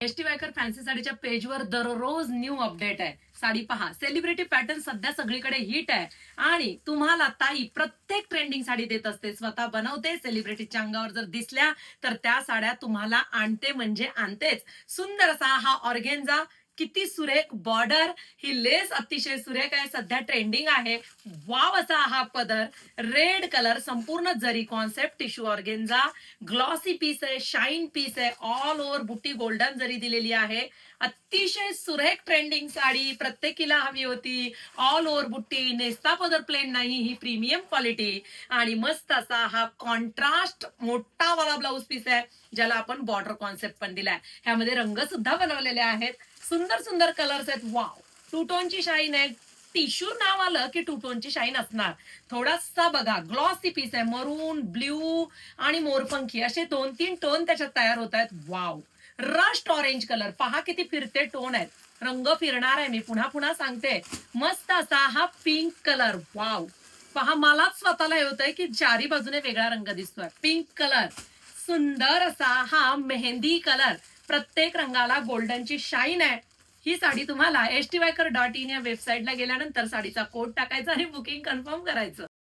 ST Waikar fancy साडीच्या पेजवर दररोज new update आहे. साडी पहा, सेलिब्रिटी पॅटर्न सध्या सगळीकडे हिट आहे आणि तुम्हाला ताई प्रत्येक ट्रेंडिंग साडी देत असते. स्वतः बनवते, सेलिब्रिटीच्या अंगावर जर दिसल्या तर त्या साड्या तुम्हाला आणते म्हणजे आणतेच. सुंदर असा हा ऑर्गेन्झा, किती सुरेख बॉर्डर, ही लेस अतिशय सुरेख आहे, सध्या ट्रेंडिंग आहे. वाव असा हा पदर, रेड कलर, संपूर्ण zari concept, tissue organza, glossy piece आहे, शाईन पीस आहे, ऑल ओव्हर बुट्टी गोल्डन जरी दिलेली आहे. अतिशय सुरेख ट्रेंडिंग साडी प्रत्येकीला हवी होती. ऑल ओव्हर बुट्टी, नेस्ता पदर प्लेन नाही, ही प्रीमियम क्वालिटी आणि मस्त असा हा कॉन्ट्रास्ट मोठा वाला ब्लाऊज पीस आहे, ज्याला आपण बॉर्डर कॉन्सेप्ट पण दिलाय. ह्यामध्ये रंग सुद्धा बनवलेले आहेत. सुंदर सुंदर कलर्स आहेत. वाव, टू टोनची शाईन आहे. टिश्यू नाव आलं की टू टोनची शाईन असणार. थोडासा बघा, ग्लॉसी पीस आहे, मरून, ब्ल्यू आणि मोरपंखी असे 2-3 टोन त्याच्यात तयार होत आहेत. वाव, रस्ट ऑरेंज कलर पहा, किती फिरते टोन आहेत. रंग फिरणार आहे, मी पुन्हा पुन्हा सांगते. मस्त असा हा पिंक कलर. वाव, पहा, मलाच स्वतःला हे होतंय की चारी बाजूने वेगळा रंग दिसतोय. पिंक कलर, सुंदर असा हा मेहंदी कलर, प्रत्येक रंगाला गोल्डनची शाईन आहे. ही साडी तुम्हाला STWacker.in या वेबसाईटला गेल्यानंतर साडीचा कोड टाकायचा आणि बुकिंग कन्फर्म करायचं.